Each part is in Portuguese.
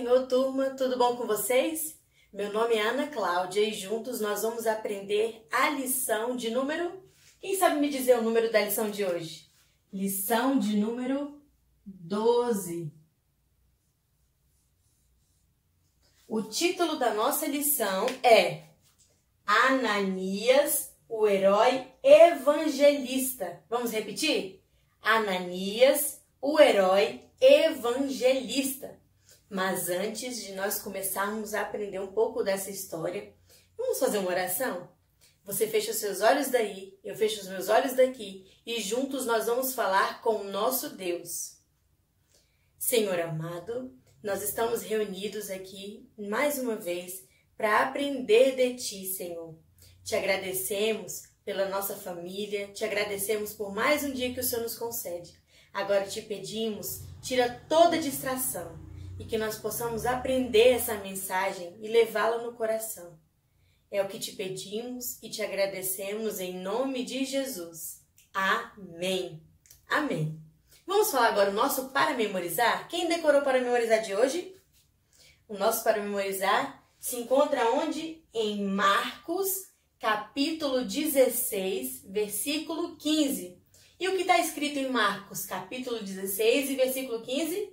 Senhor, turma, tudo bom com vocês? Meu nome é Ana Cláudia e juntos nós vamos aprender a lição de número... Quem sabe me dizer o número da lição de hoje? Lição de número 12. O título da nossa lição é Ananias, o herói evangelista. Vamos repetir? Ananias, o herói evangelista. Mas antes de nós começarmos a aprender um pouco dessa história, vamos fazer uma oração? Você fecha os seus olhos daí, eu fecho os meus olhos daqui e juntos nós vamos falar com o nosso Deus. Senhor amado, nós estamos reunidos aqui mais uma vez para aprender de Ti, Senhor. Te agradecemos pela nossa família, te agradecemos por mais um dia que o Senhor nos concede. Agora te pedimos, tira toda distração e que nós possamos aprender essa mensagem e levá-la no coração. É o que te pedimos e te agradecemos em nome de Jesus. Amém. Amém. Vamos falar agora o nosso para memorizar? Quem decorou para memorizar de hoje? O nosso para memorizar se encontra onde? Em Marcos, capítulo 16, versículo 15. E o que está escrito em Marcos, capítulo 16 e versículo 15?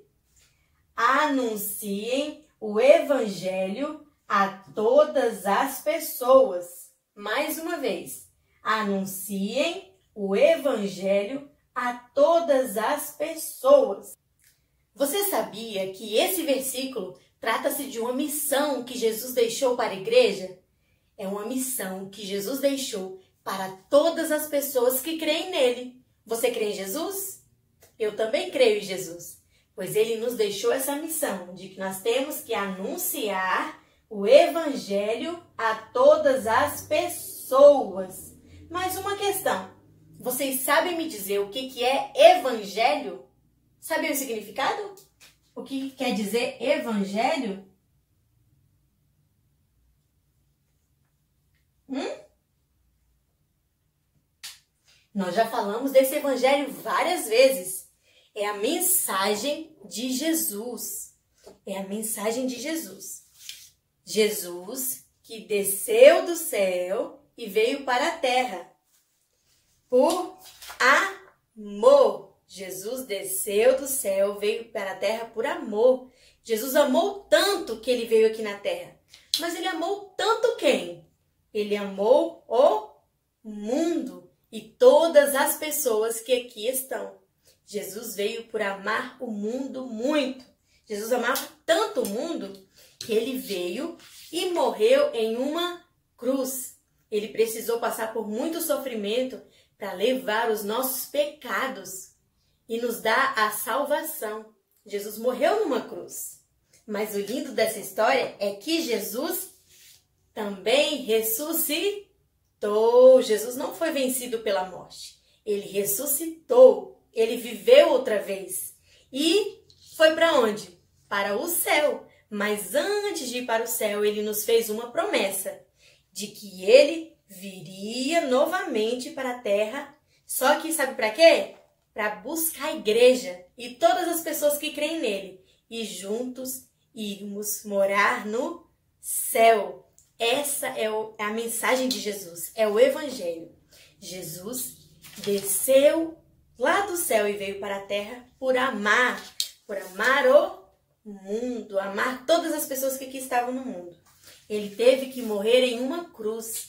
Anunciem o evangelho a todas as pessoas. Mais uma vez. Anunciem o evangelho a todas as pessoas. Você sabia que esse versículo trata-se de uma missão que Jesus deixou para a igreja? É uma missão que Jesus deixou para todas as pessoas que creem nele. Você crê em Jesus? Eu também creio em Jesus, pois ele nos deixou essa missão de que nós temos que anunciar o evangelho a todas as pessoas. Mais uma questão. Vocês sabem me dizer o que é evangelho? Sabem o significado? O que quer dizer evangelho? Nós já falamos desse evangelho várias vezes. É a mensagem de Jesus. É a mensagem de Jesus. Jesus que desceu do céu e veio para a terra. Por amor. Jesus desceu do céu, veio para a terra por amor. Jesus amou tanto que ele veio aqui na terra. Mas ele amou tanto quem? Ele amou o mundo e todas as pessoas que aqui estão. Jesus veio por amar o mundo muito. Jesus amava tanto o mundo que ele veio e morreu em uma cruz. Ele precisou passar por muito sofrimento para levar os nossos pecados e nos dar a salvação. Jesus morreu numa cruz. Mas o lindo dessa história é que Jesus também ressuscitou. Jesus não foi vencido pela morte. Ele ressuscitou. Ele viveu outra vez. E foi para onde? Para o céu. Mas antes de ir para o céu, ele nos fez uma promessa de que ele viria novamente para a terra. Só que sabe para quê? Para buscar a igreja e todas as pessoas que creem nele. E juntos irmos morar no céu. Essa é a mensagem de Jesus, é o evangelho. Jesus desceu lá do céu e veio para a terra por amar o mundo, amar todas as pessoas que aqui estavam no mundo. Ele teve que morrer em uma cruz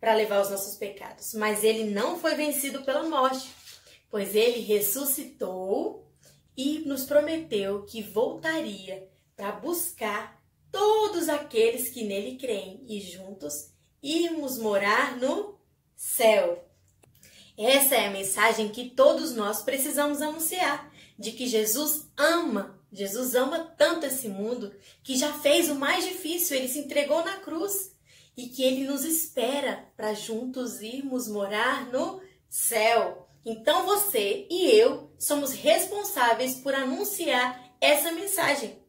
para levar os nossos pecados, mas ele não foi vencido pela morte, pois ele ressuscitou e nos prometeu que voltaria para buscar todos aqueles que nele creem e juntos irmos morar no céu. Essa é a mensagem que todos nós precisamos anunciar, de que Jesus ama tanto esse mundo que já fez o mais difícil, ele se entregou na cruz e que ele nos espera para juntos irmos morar no céu. Então você e eu somos responsáveis por anunciar essa mensagem.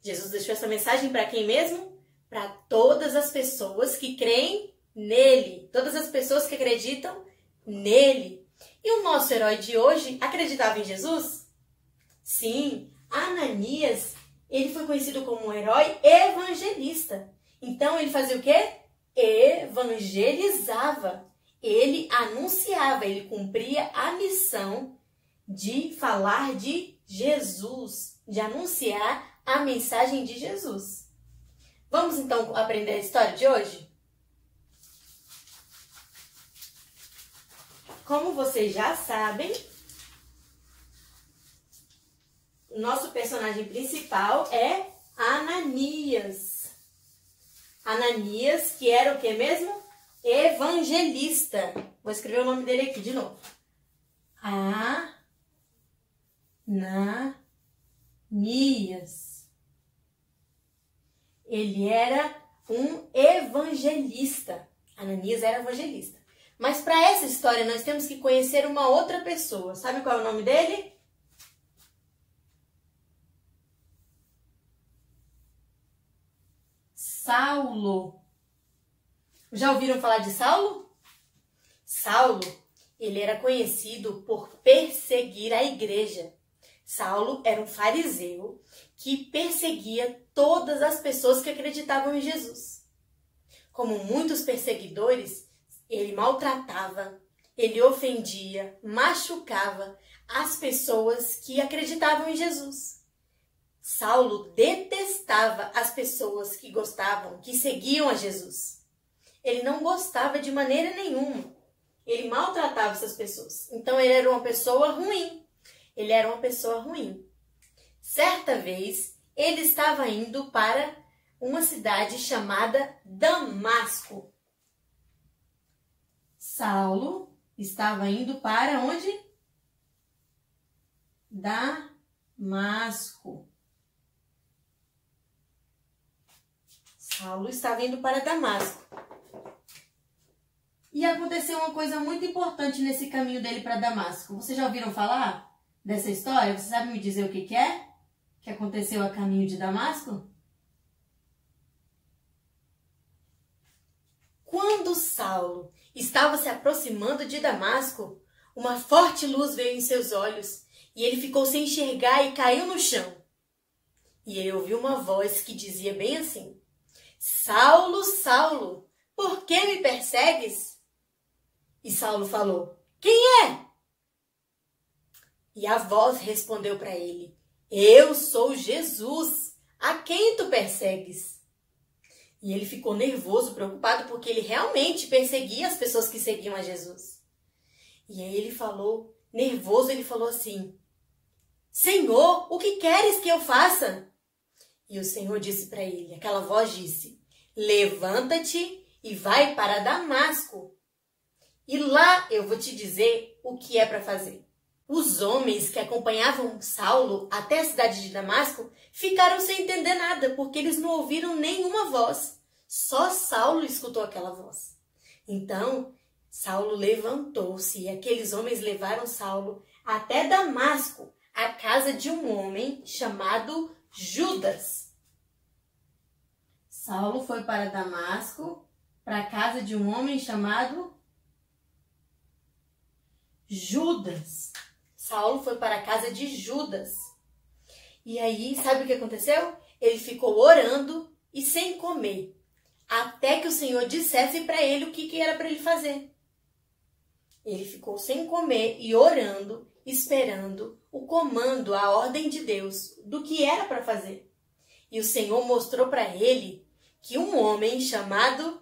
Jesus deixou essa mensagem para quem mesmo? Para todas as pessoas que creem nele. Todas as pessoas que acreditam nele. E o nosso herói de hoje acreditava em Jesus? Sim, Ananias, ele foi conhecido como um herói evangelista. Então, ele fazia o quê? Evangelizava. Ele anunciava, ele cumpria a missão de falar de Jesus, de anunciar a mensagem de Jesus. Vamos então aprender a história de hoje? Como vocês já sabem, o nosso personagem principal é Ananias. Ananias, que era o que mesmo? Evangelista. Vou escrever o nome dele aqui de novo. Ananias. Ele era um evangelista. Ananias era evangelista. Mas para essa história nós temos que conhecer uma outra pessoa. Sabe qual é o nome dele? Saulo. Já ouviram falar de Saulo? Saulo, ele era conhecido por perseguir a igreja. Saulo era um fariseu que perseguia todas as pessoas que acreditavam em Jesus. Como muitos perseguidores, ele maltratava, ele ofendia, machucava as pessoas que acreditavam em Jesus. Saulo detestava as pessoas que gostavam, que seguiam a Jesus. Ele não gostava de maneira nenhuma. Ele maltratava essas pessoas. Então, ele era uma pessoa ruim. Ele era uma pessoa ruim. Certa vez, ele estava indo para uma cidade chamada Damasco. Saulo estava indo para onde? Damasco. Saulo estava indo para Damasco. E aconteceu uma coisa muito importante nesse caminho dele para Damasco. Vocês já ouviram falar dessa história? Você sabe me dizer o que é? Que aconteceu a caminho de Damasco? Quando Saulo estava se aproximando de Damasco, uma forte luz veio em seus olhos e ele ficou sem enxergar e caiu no chão. E ele ouviu uma voz que dizia bem assim: Saulo, Saulo, por que me persegues? E Saulo falou: quem é? E a voz respondeu para ele: eu sou Jesus, a quem tu persegues? E ele ficou nervoso, preocupado, porque ele realmente perseguia as pessoas que seguiam a Jesus. E aí ele falou, nervoso, ele falou assim: Senhor, o que queres que eu faça? E o Senhor disse para ele, aquela voz disse: levanta-te e vai para Damasco. E lá eu vou te dizer o que é para fazer. Os homens que acompanhavam Saulo até a cidade de Damasco ficaram sem entender nada, porque eles não ouviram nenhuma voz. Só Saulo escutou aquela voz. Então, Saulo levantou-se e aqueles homens levaram Saulo até Damasco, à casa de um homem chamado Judas. Saulo foi para Damasco, para a casa de um homem chamado Judas. Saulo foi para a casa de Judas. E aí, sabe o que aconteceu? Ele ficou orando e sem comer, até que o Senhor dissesse para ele o que era para ele fazer. Ele ficou sem comer e orando, esperando o comando, a ordem de Deus, do que era para fazer. E o Senhor mostrou para ele que um homem chamado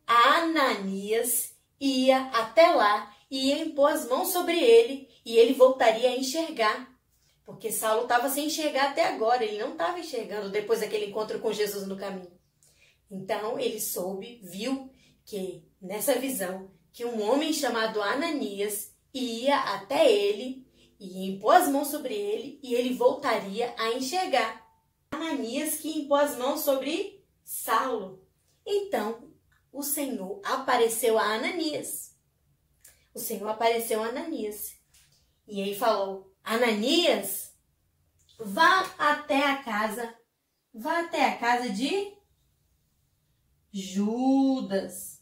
Ananias ia até lá e ia impor as mãos sobre ele e ele voltaria a enxergar. Porque Saulo estava sem enxergar até agora, ele não estava enxergando depois daquele encontro com Jesus no caminho. Então ele soube, viu que nessa visão, que um homem chamado Ananias ia até ele e impor as mãos sobre ele e ele voltaria a enxergar. Ananias que impôs as mãos sobre Saulo. Então o Senhor apareceu a Ananias. O Senhor apareceu a Ananias. E aí falou: Ananias, vá até a casa de Judas.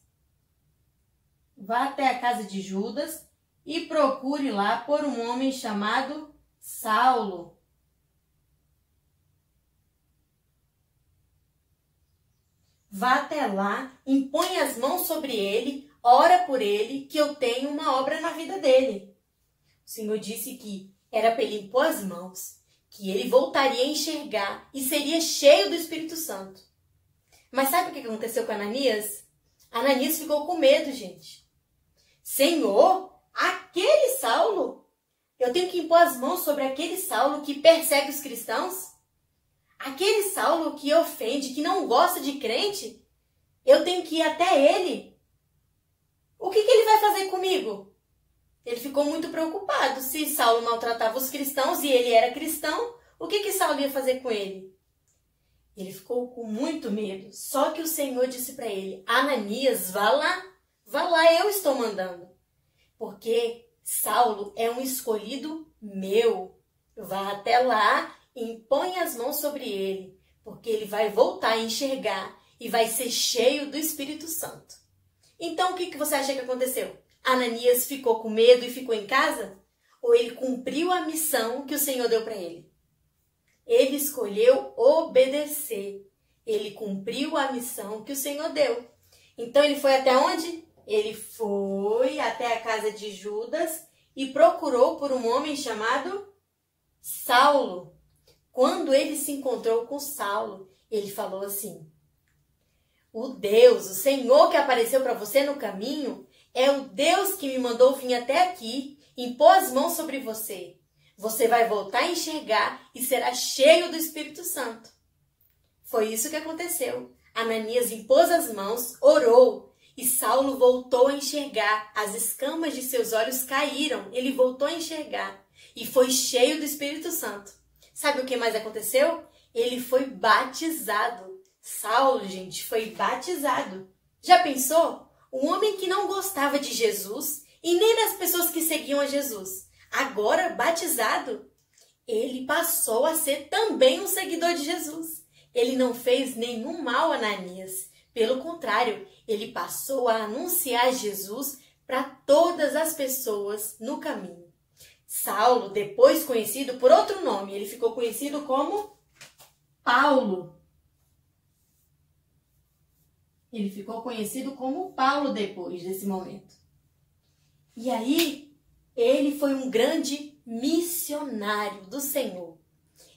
Vá até a casa de Judas e procure lá por um homem chamado Saulo. vá até lá, impõe as mãos sobre ele, ora por ele, que eu tenho uma obra na vida dele. O Senhor disse que era para ele impor as mãos, que ele voltaria a enxergar e seria cheio do Espírito Santo. Mas sabe o que aconteceu com Ananias? Ananias ficou com medo, gente. Senhor, aquele Saulo? Eu tenho que impor as mãos sobre aquele Saulo que persegue os cristãos? Aquele Saulo que ofende, que não gosta de crente? Eu tenho que ir até ele? O que ele vai fazer comigo? Ele ficou muito preocupado. Se Saulo maltratava os cristãos e ele era cristão, o que Saulo ia fazer com ele? Ele ficou com muito medo. Só que o Senhor disse para ele, Ananias, vá lá, eu estou mandando. Porque Saulo é um escolhido meu. Vá até lá, impõe as mãos sobre ele, porque ele vai voltar a enxergar e vai ser cheio do Espírito Santo. Então, o que você acha que aconteceu? Ananias ficou com medo e ficou em casa? Ou ele cumpriu a missão que o Senhor deu para ele? Ele escolheu obedecer. Ele cumpriu a missão que o Senhor deu. Então, ele foi até onde? Ele foi até a casa de Judas e procurou por um homem chamado Saulo. Quando ele se encontrou com Saulo, ele falou assim, o Senhor que apareceu para você no caminho, é o Deus que me mandou vir até aqui, impor as mãos sobre você. Você vai voltar a enxergar e será cheio do Espírito Santo. Foi isso que aconteceu. Ananias impôs as mãos, orou, e Saulo voltou a enxergar. As escamas de seus olhos caíram, ele voltou a enxergar e foi cheio do Espírito Santo. Sabe o que mais aconteceu? Ele foi batizado. Saulo, gente, foi batizado. Já pensou? Um homem que não gostava de Jesus e nem das pessoas que seguiam a Jesus. Agora, batizado, ele passou a ser também um seguidor de Jesus. Ele não fez nenhum mal a Ananias. Pelo contrário, ele passou a anunciar Jesus para todas as pessoas no caminho. Saulo, depois conhecido por outro nome, ele ficou conhecido como Paulo. Ele ficou conhecido como Paulo depois desse momento. E aí, ele foi um grande missionário do Senhor.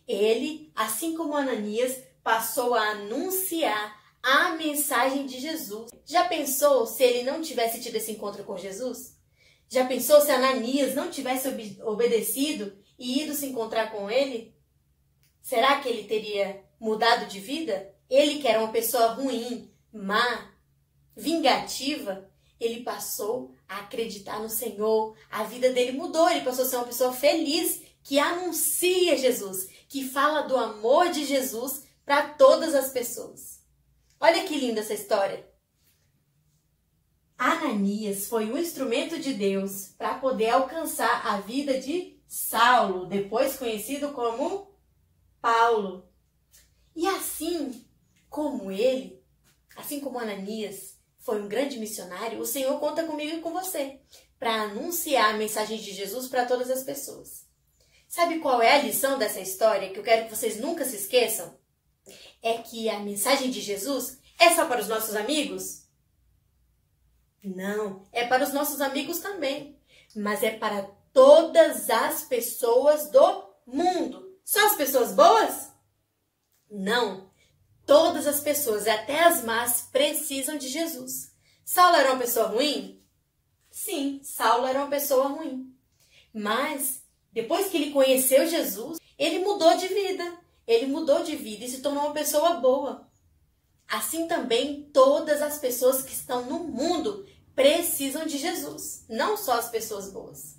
Ele, assim como Ananias, passou a anunciar a mensagem de Jesus. Já pensou se ele não tivesse tido esse encontro com Jesus? Já pensou se Ananias não tivesse obedecido e ido se encontrar com ele? Será que ele teria mudado de vida? Ele que era uma pessoa ruim, má, vingativa, ele passou a acreditar no Senhor, a vida dele mudou, ele passou a ser uma pessoa feliz, que anuncia Jesus, que fala do amor de Jesus para todas as pessoas. Olha que linda essa história. Ananias foi um instrumento de Deus para poder alcançar a vida de Saulo, depois conhecido como Paulo. E assim como ele, assim como Ananias foi um grande missionário, o Senhor conta comigo e com você para anunciar a mensagem de Jesus para todas as pessoas. Sabe qual é a lição dessa história que eu quero que vocês nunca se esqueçam? É que a mensagem de Jesus é só para os nossos amigos? Não, é para os nossos amigos também, mas é para todas as pessoas do mundo. Só as pessoas boas? Não, todas as pessoas, até as más, precisam de Jesus. Saulo era uma pessoa ruim? Sim, Saulo era uma pessoa ruim. Mas, depois que ele conheceu Jesus, ele mudou de vida. Ele mudou de vida e se tornou uma pessoa boa. Assim também, todas as pessoas que estão no mundo precisam de Jesus, não só as pessoas boas.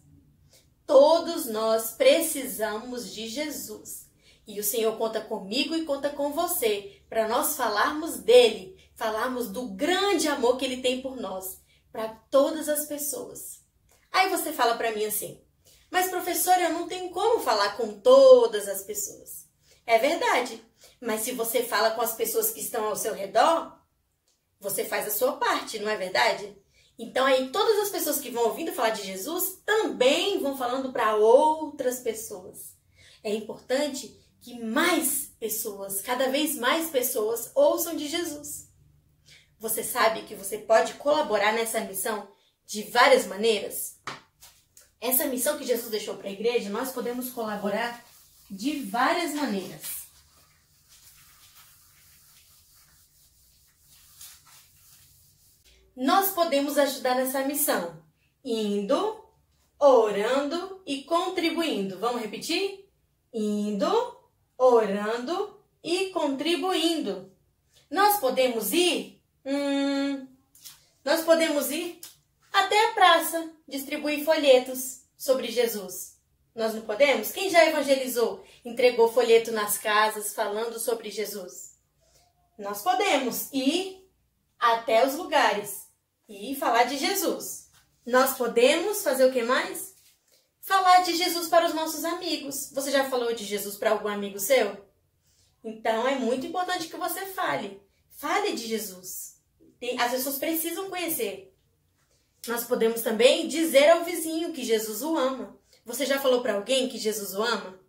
Todos nós precisamos de Jesus. E o Senhor conta comigo e conta com você para nós falarmos dele, falarmos do grande amor que ele tem por nós, para todas as pessoas. Aí você fala para mim assim, mas professora, eu não tenho como falar com todas as pessoas. É verdade, mas se você fala com as pessoas que estão ao seu redor, você faz a sua parte, não é verdade? Então aí todas as pessoas que vão ouvindo falar de Jesus também vão falando para outras pessoas. É importante que mais pessoas, cada vez mais pessoas, ouçam de Jesus. Você sabe que você pode colaborar nessa missão de várias maneiras? Essa missão que Jesus deixou para a igreja, nós podemos colaborar de várias maneiras. Nós podemos ajudar nessa missão indo, orando e contribuindo. Vamos repetir? Indo, orando e contribuindo. Nós podemos ir até a praça distribuir folhetos sobre Jesus. Nós não podemos? Quem já evangelizou, entregou folheto nas casas falando sobre Jesus? Nós podemos ir até os lugares e falar de Jesus. Nós podemos fazer o que mais? Falar de Jesus para os nossos amigos. Você já falou de Jesus para algum amigo seu? Então é muito importante que você fale. Fale de Jesus. As pessoas precisam conhecer. Nós podemos também dizer ao vizinho que Jesus o ama. Você já falou para alguém que Jesus o ama?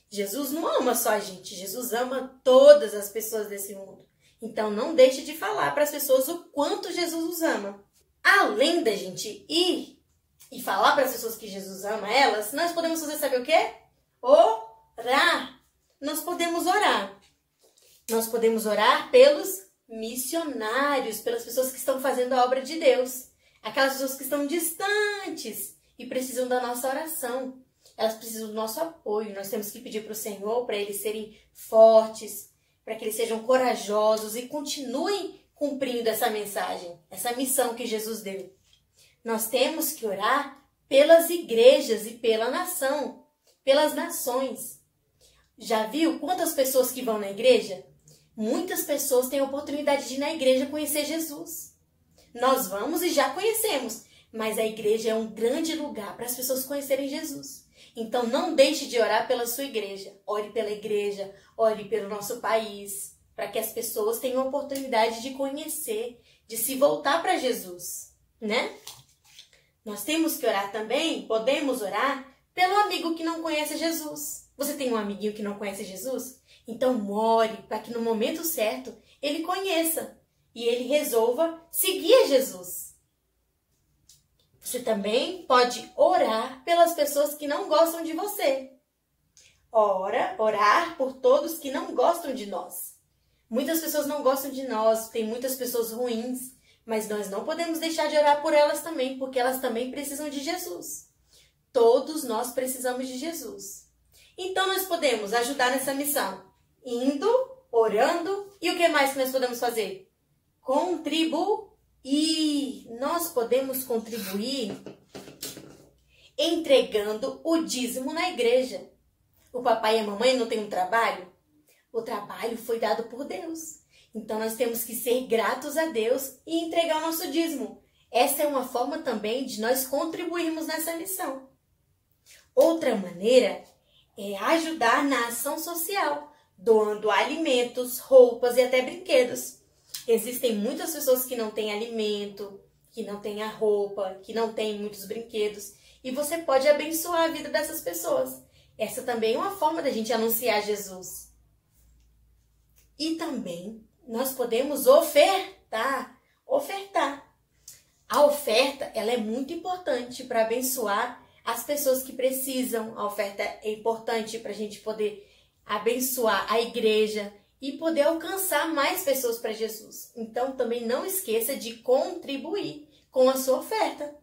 Jesus não ama só a gente. Jesus ama todas as pessoas desse mundo. Então não deixe de falar para as pessoas o quanto Jesus os ama. Além da gente ir e falar para as pessoas que Jesus ama elas, nós podemos fazer, sabe o quê? Orar. Nós podemos orar. Nós podemos orar pelos missionários, pelas pessoas que estão fazendo a obra de Deus. Aquelas pessoas que estão distantes e precisam da nossa oração. Elas precisam do nosso apoio. Nós temos que pedir para o Senhor para eles serem fortes, para que eles sejam corajosos e continuem cumprindo essa mensagem, essa missão que Jesus deu. Nós temos que orar pelas igrejas e pela nação, pelas nações. Já viu quantas pessoas que vão na igreja? Muitas pessoas têm a oportunidade de ir na igreja conhecer Jesus. Nós vamos e já conhecemos, mas a igreja é um grande lugar para as pessoas conhecerem Jesus. Então não deixe de orar pela sua igreja. Ore pela igreja, ore pelo nosso país, para que as pessoas tenham a oportunidade de conhecer, de se voltar para Jesus, né? Nós temos que orar também, podemos orar pelo amigo que não conhece Jesus. Você tem um amiguinho que não conhece Jesus? Então ore para que no momento certo ele conheça e ele resolva seguir a Jesus. Você também pode orar pelas pessoas que não gostam de você. Orar por todos que não gostam de nós. Muitas pessoas não gostam de nós, tem muitas pessoas ruins, mas nós não podemos deixar de orar por elas também, porque elas também precisam de Jesus. Todos nós precisamos de Jesus. Então nós podemos ajudar nessa missão, indo, orando, e o que mais que nós podemos fazer? Contribuir. Nós podemos contribuir entregando o dízimo na igreja. O papai e a mamãe não têm um trabalho? O trabalho foi dado por Deus. Então nós temos que ser gratos a Deus e entregar o nosso dízimo. Essa é uma forma também de nós contribuirmos nessa missão. Outra maneira é ajudar na ação social, doando alimentos, roupas e até brinquedos. Existem muitas pessoas que não têm alimento, que não têm a roupa, que não têm muitos brinquedos. E você pode abençoar a vida dessas pessoas. Essa também é uma forma da gente anunciar Jesus. E também nós podemos ofertar. A oferta, ela é muito importante para abençoar as pessoas que precisam. A oferta é importante para a gente poder abençoar a igreja e poder alcançar mais pessoas para Jesus. Então, também não esqueça de contribuir com a sua oferta.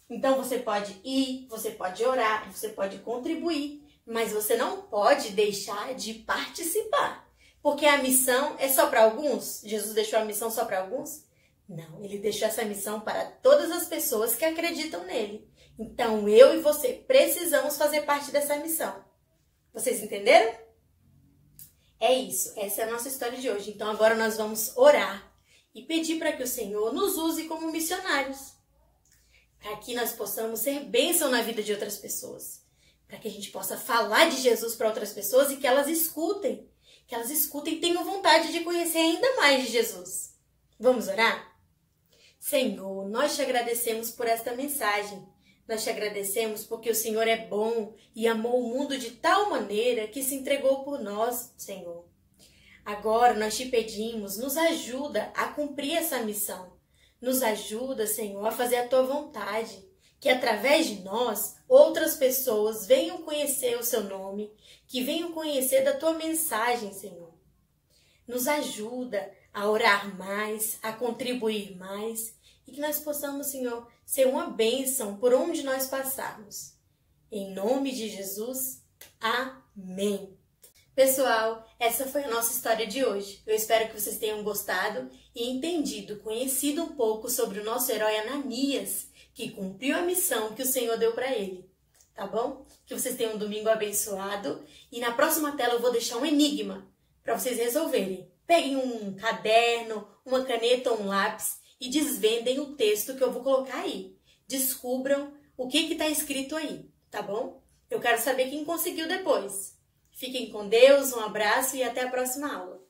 Então, você pode ir, você pode orar, você pode contribuir, mas você não pode deixar de participar. Porque a missão é só para alguns? Jesus deixou a missão só para alguns? Não, ele deixou essa missão para todas as pessoas que acreditam nele. Então, eu e você precisamos fazer parte dessa missão. Vocês entenderam? É isso, essa é a nossa história de hoje. Então agora nós vamos orar e pedir para que o Senhor nos use como missionários. Para que nós possamos ser bênção na vida de outras pessoas. Para que a gente possa falar de Jesus para outras pessoas e que elas escutem. Que elas escutem e tenham vontade de conhecer ainda mais de Jesus. Vamos orar? Senhor, nós te agradecemos por esta mensagem. Nós te agradecemos porque o Senhor é bom e amou o mundo de tal maneira que se entregou por nós, Senhor. Agora nós te pedimos, nos ajuda a cumprir essa missão. Nos ajuda, Senhor, a fazer a tua vontade. Que através de nós, outras pessoas venham conhecer o seu nome, que venham conhecer da tua mensagem, Senhor. Nos ajuda a orar mais, a contribuir mais e que nós possamos, Senhor, ser uma bênção por onde nós passarmos. Em nome de Jesus, amém. Pessoal, essa foi a nossa história de hoje. Eu espero que vocês tenham gostado e entendido, conhecido um pouco sobre o nosso herói Ananias, que cumpriu a missão que o Senhor deu para ele. Tá bom? Que vocês tenham um domingo abençoado e na próxima tela eu vou deixar um enigma para vocês resolverem. Peguem um caderno, uma caneta ou um lápis e desvendem o texto que eu vou colocar aí. Descubram o que está escrito aí, tá bom? Eu quero saber quem conseguiu depois. Fiquem com Deus, um abraço e até a próxima aula.